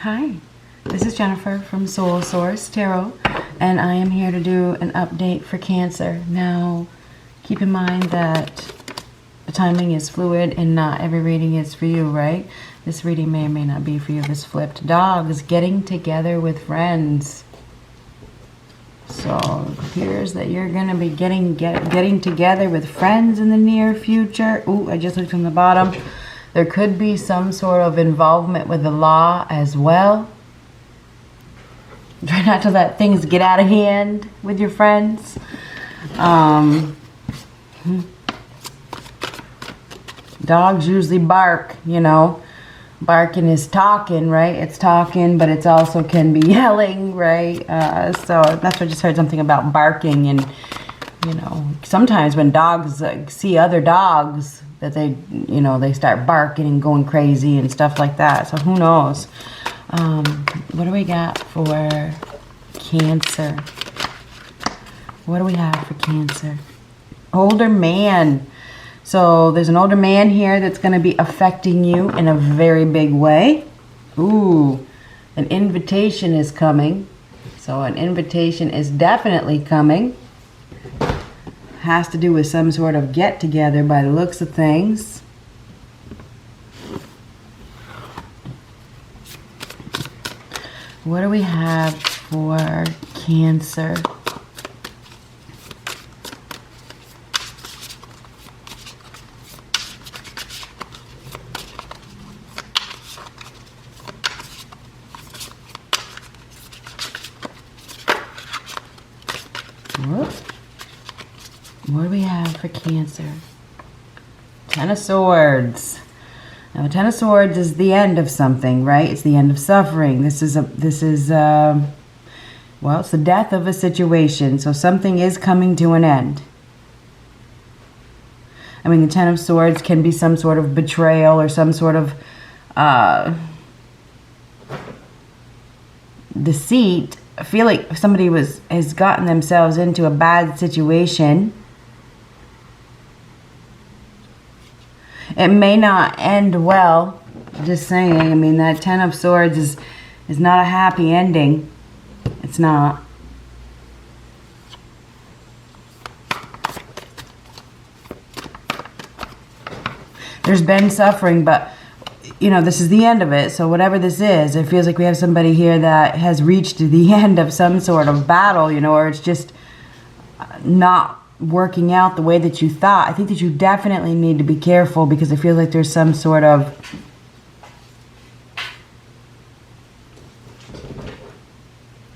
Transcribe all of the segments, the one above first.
Hi, this is Jennifer from Soul Source Tarot, and I am here to do an update for Cancer. Now, keep in mind that the timing is fluid and not every reading is for you, right? This reading may or may not be for you. This flipped dogs getting together with friends. So it appears that you're going to be getting together with friends in the near future. Ooh, I just looked from the bottom. There could be some sort of involvement with the law as well. Try not to let things get out of hand with your friends. Dogs usually bark, you know. Barking is talking, right? It's talking, but it's also can be yelling, right? So that's what I just heard something about barking. And, you know, sometimes when dogs see other dogs, that they start barking and going crazy and stuff like that. So who knows? What do we got for Cancer? What do we have for Cancer? Older man. So there's an older man here that's going to be affecting you in a very big way. Ooh, an invitation is coming. So an invitation is definitely coming. Has to do with some sort of get together by the looks of things. What do we have for Cancer? Whoops. What do we have for Cancer? Ten of Swords. Now, the Ten of Swords is the end of something, right? It's the end of suffering. Well, it's the death of a situation. So something is coming to an end. I mean, the Ten of Swords can be some sort of betrayal or some sort of deceit. I feel like somebody has gotten themselves into a bad situation. It may not end well. Just saying. I mean, that Ten of Swords is not a happy ending. It's not. There's been suffering, but you know, this is the end of it. So whatever this is, it feels like we have somebody here that has reached the end of some sort of battle, you know, or it's just not working out the way that you thought. I think that you definitely need to be careful because it feels like there's some sort of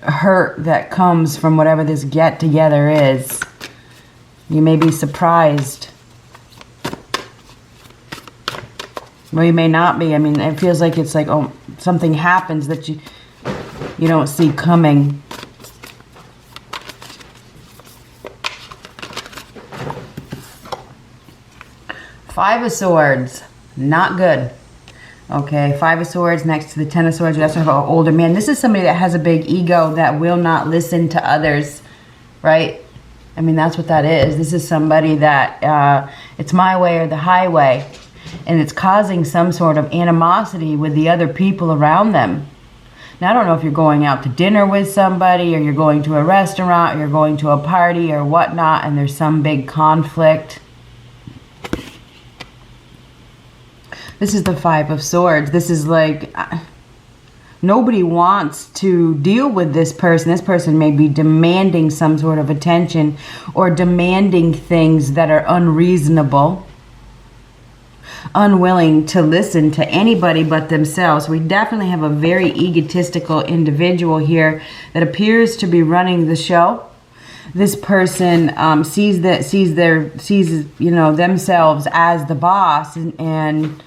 hurt that comes from whatever this get together is. You may be surprised. Well, you may not be. I mean, it feels like it's like, oh, something happens that you don't see coming. Five of Swords, not good. Okay, Five of Swords next to the Ten of Swords. We also have an older man. This is somebody that has a big ego that will not listen to others, right? I mean, that's what that is. This is somebody that it's my way or the highway. And it's causing some sort of animosity with the other people around them. Now, I don't know if you're going out to dinner with somebody or you're going to a restaurant or you're going to a party or whatnot and there's some big conflict. This is the Five of Swords. This is like nobody wants to deal with this person. This person may be demanding some sort of attention or demanding things that are unreasonable. Unwilling to listen to anybody but themselves. We definitely have a very egotistical individual here that appears to be running the show. This person sees themselves as the boss and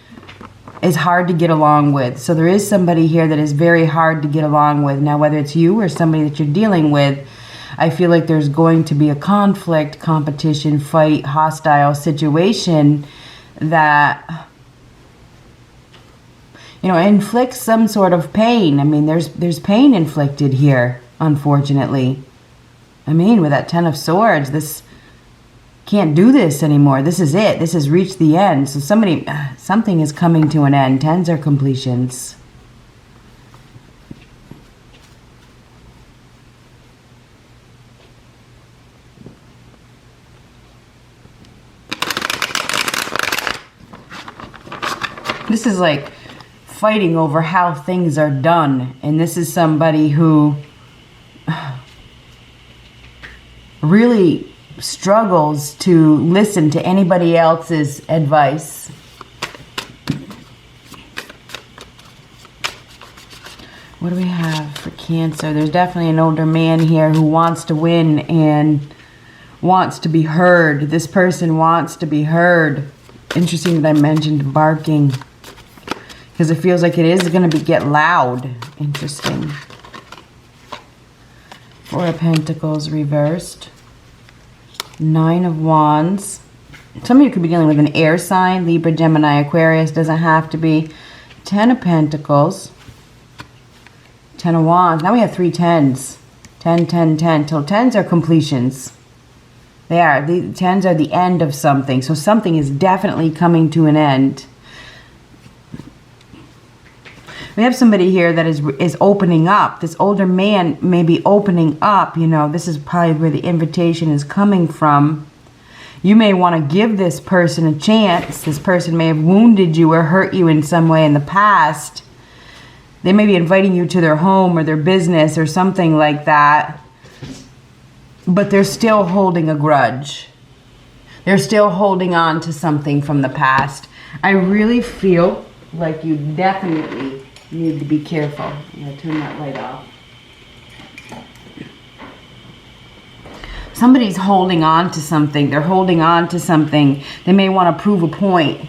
is hard to get along with. So there is somebody here that is very hard to get along with. Now, whether it's you or somebody that you're dealing with, I feel like there's going to be a conflict, competition, fight, hostile situation that, you know, inflicts some sort of pain. I mean, there's pain inflicted here, unfortunately. I mean, with that Ten of Swords, this can't do this anymore. This is it. This has reached the end. So something is coming to an end. Tens are completions. This is like fighting over how things are done. And this is somebody who really struggles to listen to anybody else's advice. What do we have for Cancer? There's definitely an older man here who wants to win and wants to be heard. This person wants to be heard. Interesting that I mentioned barking, because it feels like it is going to get loud. Interesting. Four of Pentacles reversed. Nine of Wands. Some of you could be dealing with an air sign. Libra, Gemini, Aquarius. Doesn't have to be. 10 of Pentacles. 10 of Wands. Now we have 3 tens. 10, 10, 10. Till 10s are completions. They are. The 10s are the end of something. So something is definitely coming to an end. We have somebody here that is opening up. This older man may be opening up. You know, this is probably where the invitation is coming from. You may want to give this person a chance. This person may have wounded you or hurt you in some way in the past. They may be inviting you to their home or their business or something like that. But they're still holding a grudge. They're still holding on to something from the past. I really feel like you definitely need to be careful. I'm going to turn that light off. Somebody's holding on to something. They're holding on to something. They may want to prove a point.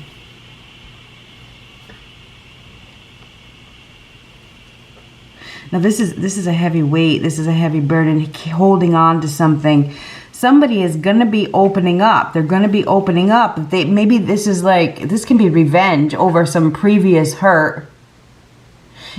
Now this is a heavy weight. This is a heavy burden, holding on to something. Somebody is going to be opening up. They're going to be opening up. Maybe this is like, this can be revenge over some previous hurt.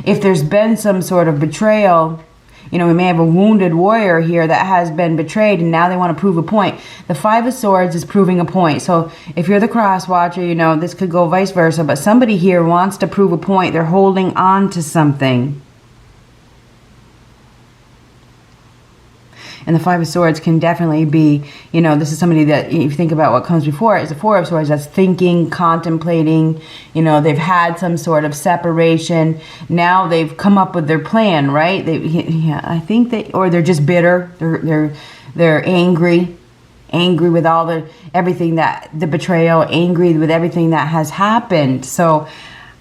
If there's been some sort of betrayal, you know, we may have a wounded warrior here that has been betrayed and now they want to prove a point. The Five of Swords is proving a point. So if you're the cross watcher, you know, this could go vice versa. But somebody here wants to prove a point. They're holding on to something. And the Five of Swords can definitely be, you know, this is somebody that, if you think about what comes before it, is the Four of Swords. That's thinking, contemplating, you know, they've had some sort of separation. Now they've come up with their plan, right? I think or they're just bitter. They're angry with all everything that, the betrayal, angry with everything that has happened. So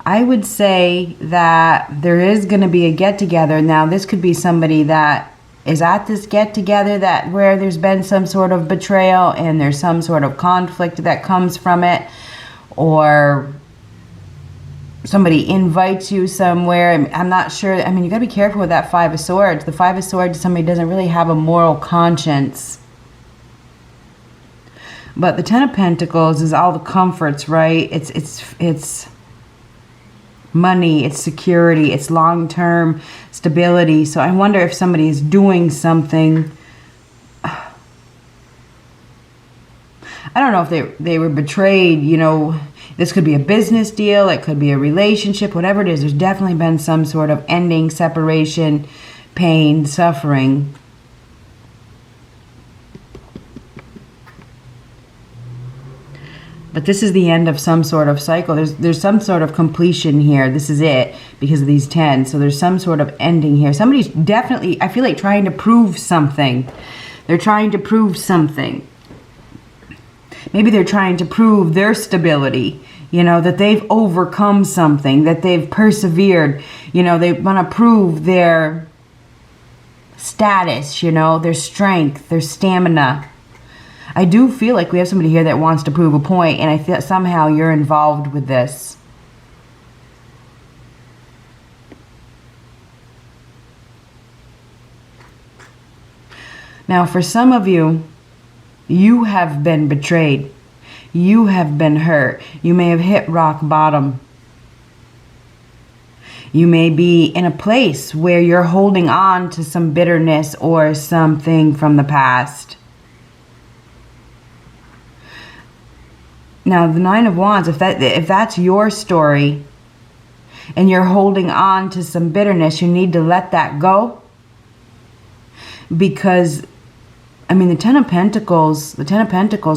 I would say that there is going to be a get-together. Now, this could be somebody that is at this get-together where there's been some sort of betrayal and there's some sort of conflict that comes from it, or somebody invites you somewhere. I'm not sure. I mean, you got to be careful with that Five of Swords. The Five of Swords, somebody doesn't really have a moral conscience. But the Ten of Pentacles is all the comforts, right? It's money, it's security, it's long-term stability. So I wonder if somebody is doing something. I don't know if they were betrayed, you know. This could be a business deal, it could be a relationship, whatever it is. There's definitely been some sort of ending, separation, pain, suffering. But this is the end of some sort of cycle. There's some sort of completion here. This is it because of these 10. So there's some sort of ending here. Somebody's definitely, I feel like, trying to prove something. They're trying to prove something. Maybe they're trying to prove their stability. You know, that they've overcome something, that they've persevered. You know, they want to prove their status, you know, their strength, their stamina. I do feel like we have somebody here that wants to prove a point, and I feel somehow you're involved with this. Now, for some of you, you have been betrayed. You have been hurt. You may have hit rock bottom. You may be in a place where you're holding on to some bitterness or something from the past. Now, the Nine of Wands, if that's your story and you're holding on to some bitterness, you need to let that go. Because, I mean, the Ten of Pentacles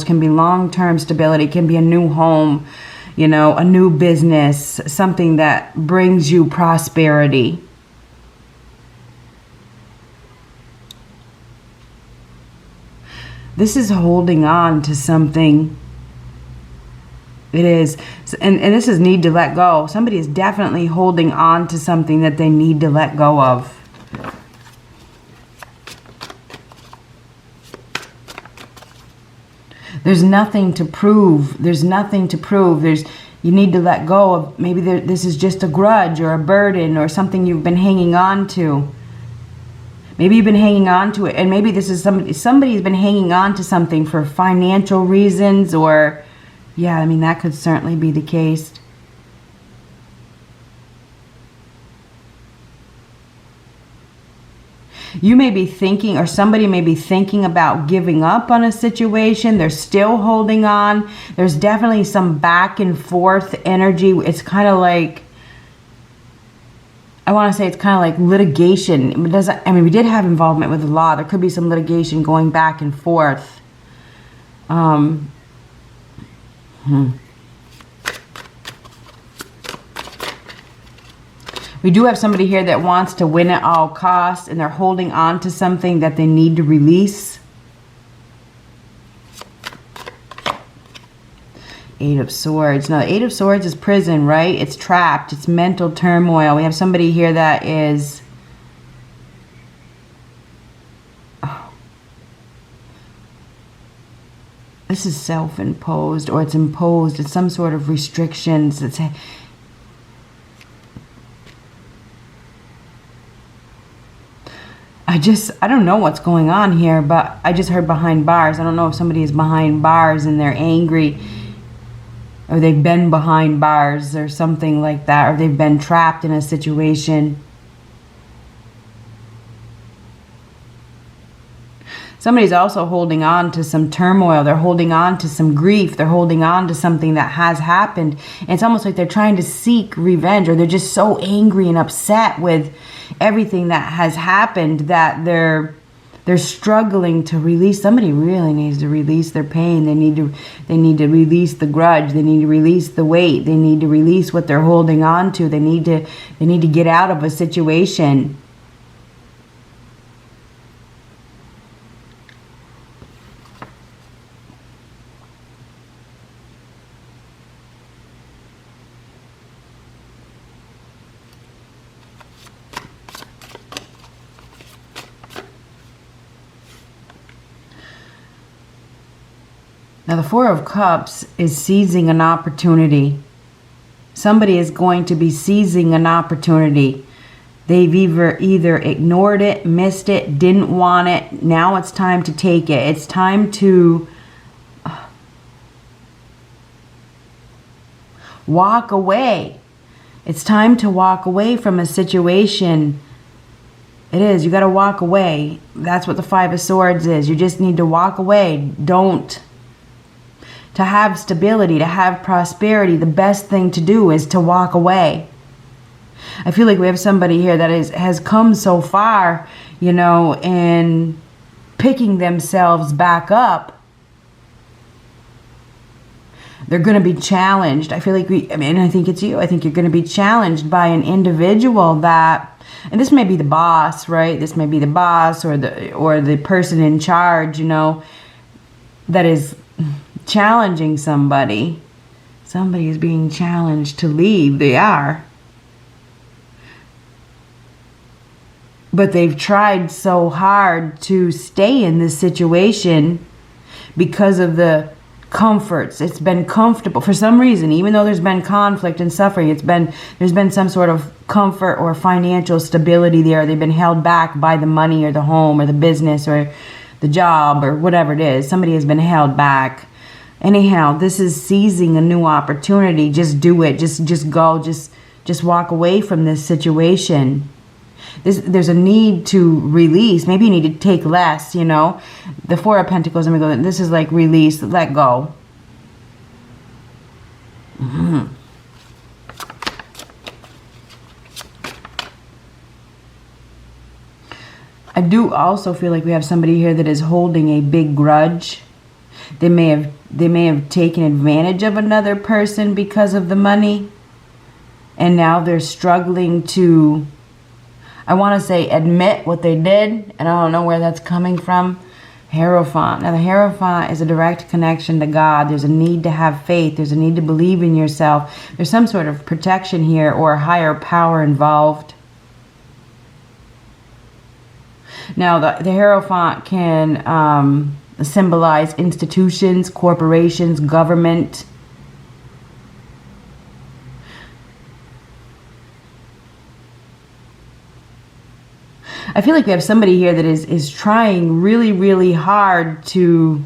can be long-term stability, can be a new home, you know, a new business, something that brings you prosperity. This is holding on to something. It is. And this is need to let go. Somebody is definitely holding on to something that they need to let go of. There's nothing to prove. There's nothing to prove. You need to let go of, maybe this is just a grudge or a burden or something you've been hanging on to. Maybe you've been hanging on to it, and maybe this is somebody's been hanging on to something for financial reasons, or, yeah, I mean, that could certainly be the case. You may be thinking, or somebody may be thinking about giving up on a situation. They're still holding on. There's definitely some back and forth energy. It's kind of like, I want to say it's kind of like litigation. It doesn't, I mean, we did have involvement with the law. There could be some litigation going back and forth. We do have somebody here that wants to win at all costs, and they're holding on to something that they need to release. Eight of Swords. Now, the Eight of Swords is prison, right? It's trapped. It's mental turmoil. We have somebody here that is... Oh. This is self-imposed, or it's imposed. It's some sort of restrictions. It's... I don't know what's going on here, but I just heard behind bars. I don't know if somebody is behind bars and they're angry, or they've been behind bars or something like that, or they've been trapped in a situation. Somebody's also holding on to some turmoil. They're holding on to some grief. They're holding on to something that has happened. And it's almost like they're trying to seek revenge, or they're just so angry and upset with everything that has happened that they're struggling to release. Somebody really needs to release their pain. They need to release the grudge. They need to release the weight. They need to release what they're holding on to. They need to get out of a situation. Now, the Four of Cups is seizing an opportunity. Somebody is going to be seizing an opportunity. They've either ignored it, missed it, didn't want it. Now it's time to take it. It's time to walk away. It's time to walk away from a situation. It is. You got to walk away. That's what the Five of Swords is. You just need to walk away. To have stability, to have prosperity, the best thing to do is to walk away. I feel like we have somebody here that has come so far, you know, in picking themselves back up. They're going to be challenged. I feel like I think it's you. I think you're going to be challenged by an individual that, and this may be the boss, right? This may be the boss or the person in charge, you know, that is challenging somebody. Somebody is being challenged to leave. They are. But they've tried so hard to stay in this situation because of the comforts. It's been comfortable for some reason, even though there's been conflict and suffering. There's been some sort of comfort or financial stability there. They've been held back by the money or the home or the business or the job or whatever it is. Somebody has been held back. Anyhow, this is seizing a new opportunity. Just do it. Just go. Just walk away from this situation. There's a need to release. Maybe you need to take less, you know. The Four of Pentacles, this is like release, let go. I do also feel like we have somebody here that is holding a big grudge. They may have taken advantage of another person because of the money. And now they're struggling to, I want to say, admit what they did. And I don't know where that's coming from. Hierophant. Now the Hierophant is a direct connection to God. There's a need to have faith. There's a need to believe in yourself. There's some sort of protection here or a higher power involved. Now the Hierophant can symbolize institutions, corporations, government. I feel like we have somebody here that is trying really, really hard to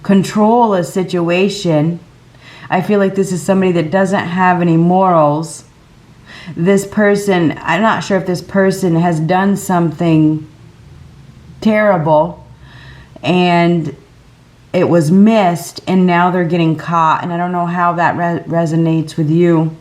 control a situation. I feel like this is somebody that doesn't have any morals. This person, I'm not sure if this person has done something terrible and it was missed and now they're getting caught. And I don't know how that resonates with you.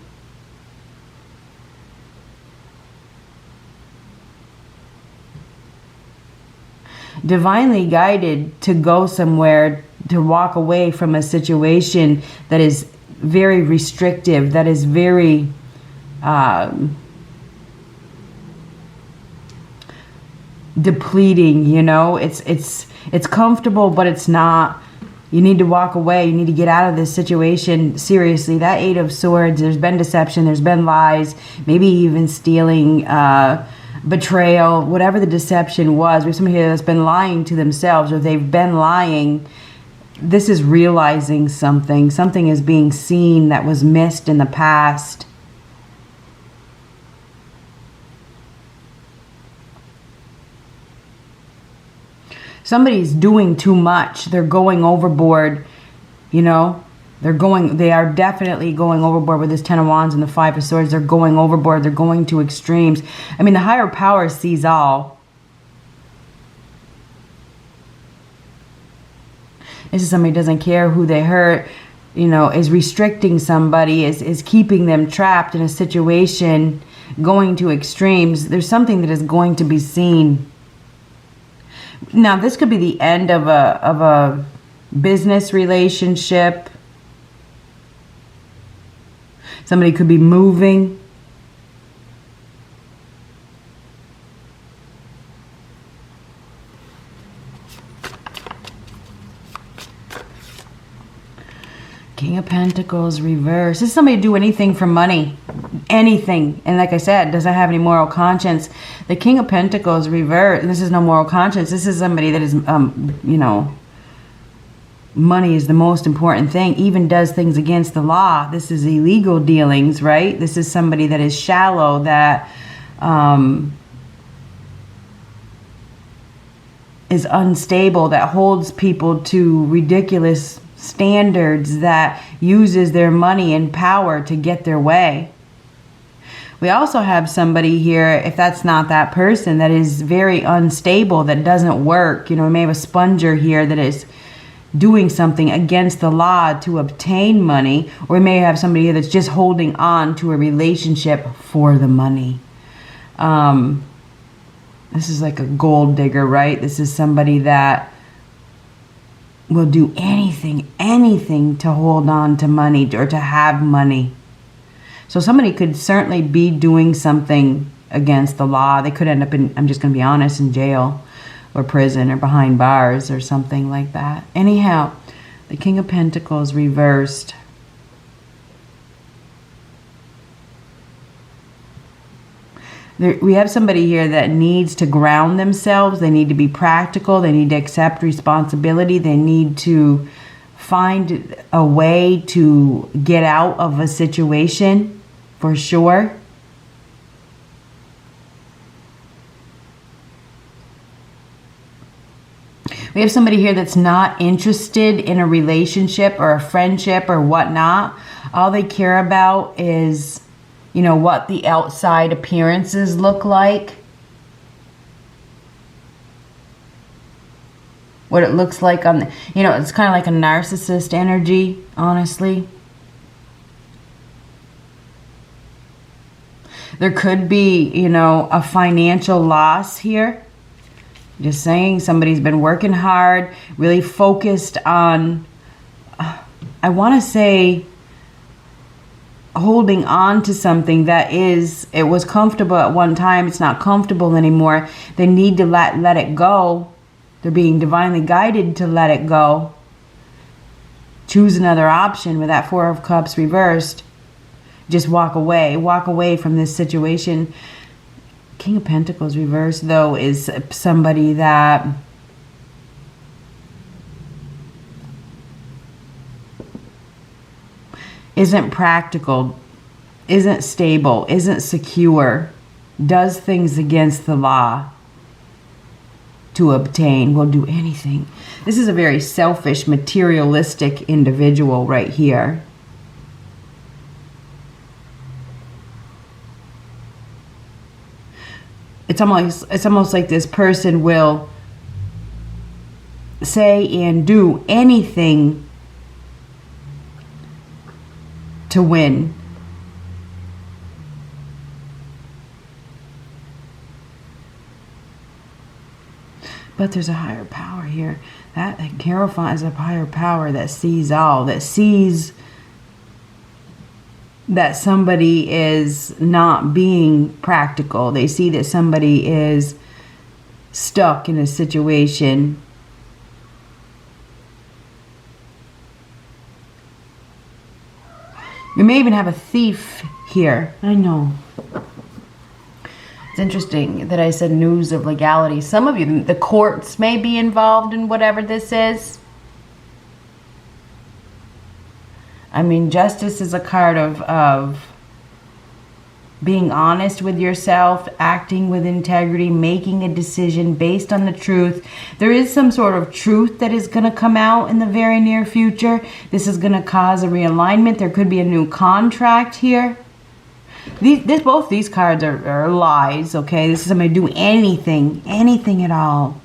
Divinely guided to go somewhere, to walk away from a situation that is very restrictive, that is very depleting, you know. It's comfortable, but it's not. You need to walk away. You need to get out of this situation. Seriously, that Eight of Swords, there's been deception, there's been lies, maybe even stealing, betrayal, whatever the deception was. There's somebody here that's been lying to themselves, or they've been lying. This is realizing something. Something is being seen that was missed in the past. Somebody's doing too much. They're going overboard, you know. They are definitely going overboard with this Ten of Wands and the Five of Swords. They're going overboard. They're going to extremes. I mean, the higher power sees all. This is somebody who doesn't care who they hurt, you know, is restricting somebody, is keeping them trapped in a situation, going to extremes. There's something that is going to be seen. Now, this could be the end of a business relationship. Somebody could be moving. King of Pentacles reverse. This is somebody to do anything for money. Anything. And like I said, doesn't have any moral conscience. The King of Pentacles reverse. This is no moral conscience. This is somebody that is, you know, money is the most important thing, even does things against the law. This is illegal dealings, right? This is somebody that is shallow, that is unstable, that holds people to ridiculous standards, that uses their money and power to get their way. We also have somebody here, if that's not that person, that is very unstable, that doesn't work. You know, we may have a sponger here that is doing something against the law to obtain money, or we may have somebody here that's just holding on to a relationship for the money. This is like a gold digger, right? This is somebody that will do anything to hold on to money or to have money. So somebody could certainly be doing something against the law. They could end up in, I'm just going to be honest, in jail or prison or behind bars or something like that. Anyhow, the King of Pentacles reversed. We have somebody here that needs to ground themselves. They need to be practical. They need to accept responsibility. They need to find a way to get out of a situation, for sure. We have somebody here that's not interested in a relationship or a friendship or whatnot. All they care about is, you know, what the outside appearances look like. What it looks like on the, you know, it's kind of like a narcissist energy, honestly. There could be, you know, a financial loss here. Just saying, somebody's been working hard, really focused on, I want to say, holding on to something that it was comfortable at one time. It's not comfortable anymore. They need to let it go. They're being divinely guided to let it go. Choose another option with that Four of Cups reversed. Just walk away from this situation. King of Pentacles reversed, though, is somebody that isn't practical, isn't stable, isn't secure, does things against the law to obtain, will do anything. This is a very selfish, materialistic individual right here. It's almost like this person will say and do anything to win. But there's a higher power here. That Hierophant is a higher power that sees all, that sees that somebody is not being practical. They see that somebody is stuck in a situation. We may even have a thief here. I know. It's interesting that I said news of legality. Some of you, the courts may be involved in whatever this is. I mean, justice is a card of being honest with yourself, acting with integrity, making a decision based on the truth. There is some sort of truth that is going to come out in the very near future. This is going to cause a realignment. There could be a new contract here. Both these cards are lies, okay? This is somebody do anything at all.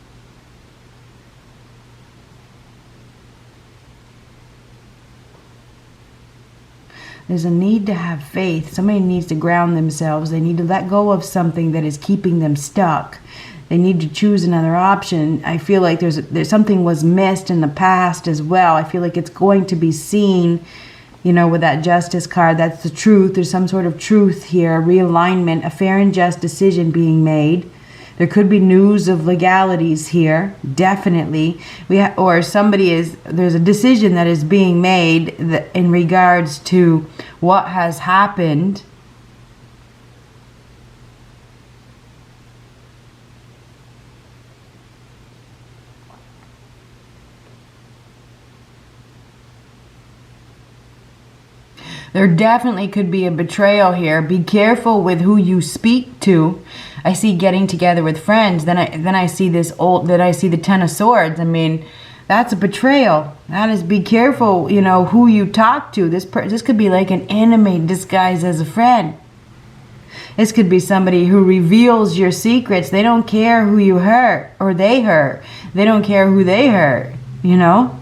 There's a need to have faith. Somebody needs to ground themselves. They need to let go of something that is keeping them stuck. They need to choose another option. I feel like there's something was missed in the past as well. I feel like it's going to be seen, you know, with that Justice card. That's the truth. There's some sort of truth here, realignment, a fair and just decision being made. There could be news of legalities here, definitely. There's a decision that is being made in regards to what has happened. There definitely could be a betrayal here. Be careful with who you speak to. I see getting together with friends. Then I see the Ten of Swords. I mean, that's a betrayal. That is, be careful, you know, who you talk to. This could be like an enemy disguised as a friend. This could be somebody who reveals your secrets. They don't care who you hurt or they hurt. They don't care who they hurt, you know?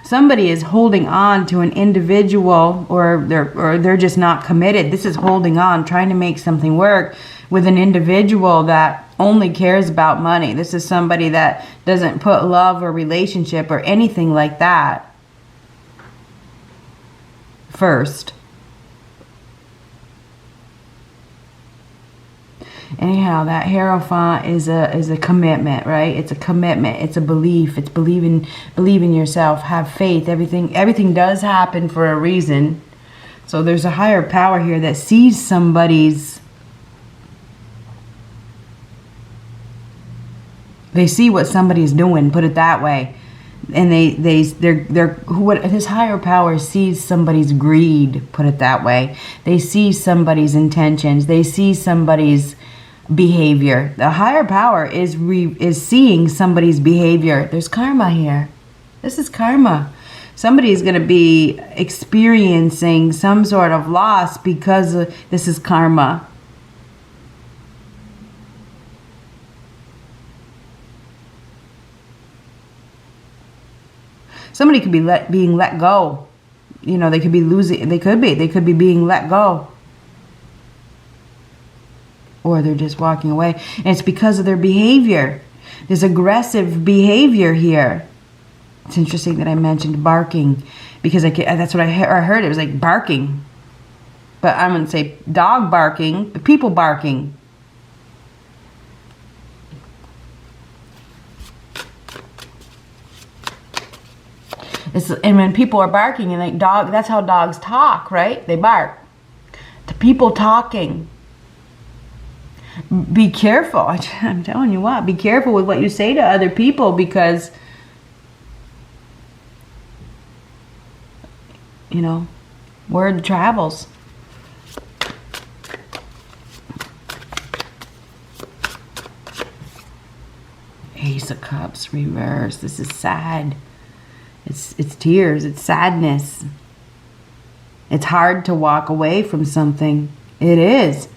Somebody is holding on to an individual, or they're just not committed. This is holding on, trying to make something work with an individual that only cares about money. This is somebody that doesn't put love or relationship or anything like that first. Anyhow, that Hierophant is a commitment, right? It's a commitment. It's a belief. It's believe in yourself. Have faith. Everything does happen for a reason. So there's a higher power here that sees somebody's. They see what somebody's doing. Put it that way, and this higher power sees somebody's greed. Put it that way. They see somebody's intentions. They see somebody's behavior. The higher power is seeing somebody's behavior. There's karma here. This is karma. Somebody is going to be experiencing some sort of loss because this is karma. Somebody could be being let go. You know, they could be losing. They could be being let go. Or they're just walking away. And it's because of their behavior. There's aggressive behavior here. It's interesting that I mentioned barking. Because that's what I heard. It was like barking. But I'm going to say dog barking, but people barking. And when people are barking, and like that's how dogs talk, right? They bark. The people talking. Be careful. I'm telling you what. Be careful with what you say to other people, because, you know, word travels. Ace of Cups reverse. This is sad. It's tears. It's sadness. It's hard to walk away from something. It is.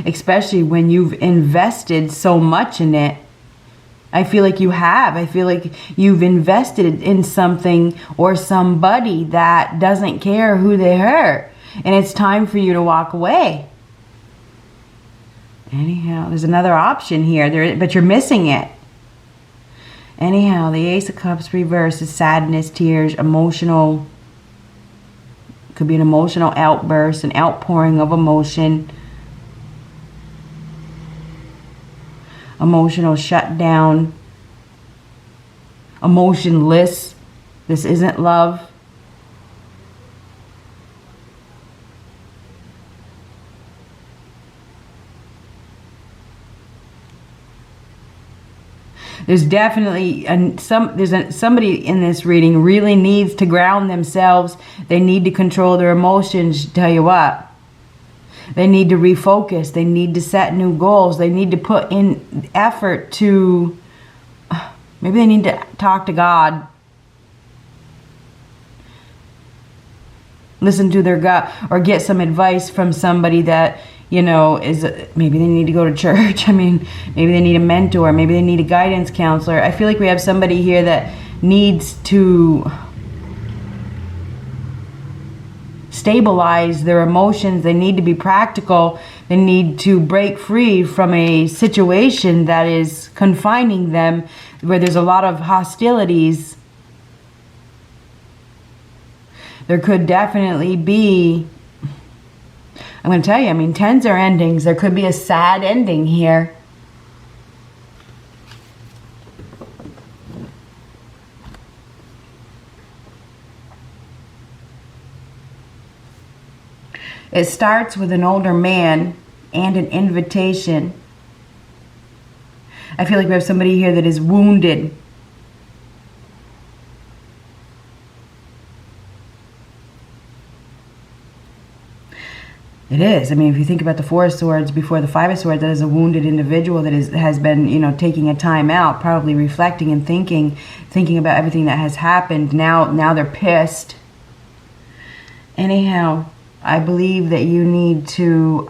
Especially when you've invested so much in it. I feel like you have. I feel like you've invested in something or somebody that doesn't care who they hurt. And it's time for you to walk away. Anyhow, there's another option here, but you're missing it. Anyhow, the Ace of Cups reverse is sadness, tears, emotional. Could be an emotional outburst, an outpouring of emotion. Emotional shutdown. Emotionless. This isn't love. There's definitely somebody in this reading really needs to ground themselves. They need to control their emotions. Tell you what, they need to refocus. They need to set new goals. They need to put in effort to, maybe they need to talk to God. Listen to their gut, or get some advice from somebody that, you know, maybe they need to go to church. I mean, maybe they need a mentor. Maybe they need a guidance counselor. I feel like we have somebody here that needs to stabilize their emotions. They need to be practical. They need to break free from a situation that is confining them, where there's a lot of hostilities. There could definitely be, I'm going to tell you, I mean, 10s are endings. There could be a sad ending here. It starts with an older man and an invitation. I feel like we have somebody here that is wounded. It is. I mean, if you think about the Four of Swords before the Five of Swords, that is a wounded individual that has been, you know, taking a time out, probably reflecting and thinking about everything that has happened. Now they're pissed. Anyhow, I believe that you need to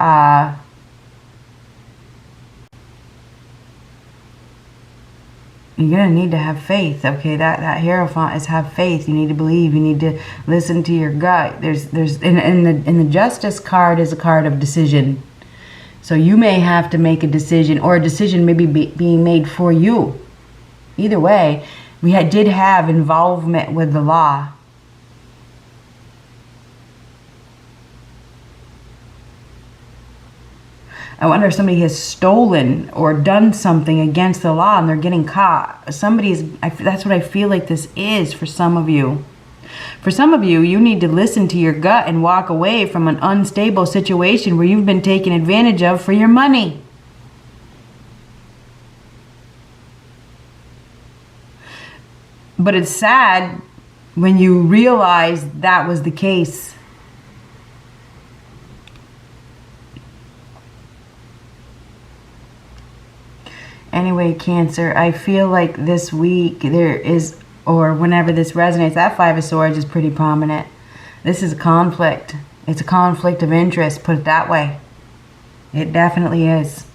you're going to need to have faith. Okay, that Hierophant is have faith. You need to believe. You need to listen to your gut. There's in the Justice card is a card of decision. So you may have to make a decision, or a decision maybe being made for you. Either way, we did have involvement with the law. I wonder if somebody has stolen or done something against the law and they're getting caught. That's what I feel like this is for some of you. For some of you, you need to listen to your gut and walk away from an unstable situation where you've been taken advantage of for your money. But it's sad when you realize that was the case. Anyway, Cancer, I feel like this week there is, or whenever this resonates, that Five of Swords is pretty prominent. This is a conflict. It's a conflict of interest, put it that way. It definitely is.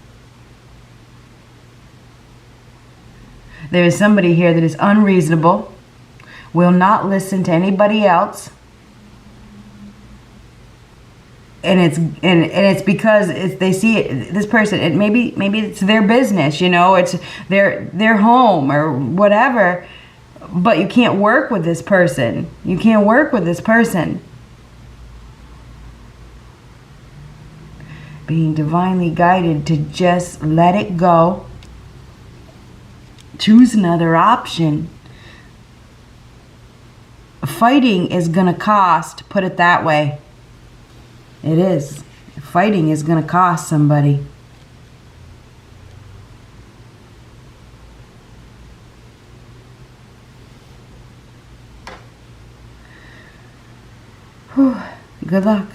There is somebody here that is unreasonable, will not listen to anybody else. And it's because they see it, this person, maybe it's their business, you know, it's their home or whatever, but you can't work with this person. You can't work with this person. Being divinely guided to just let it go. Choose another option. Fighting is going to cost, put it that way. It is. Fighting is going to cost somebody. Whew. Good luck.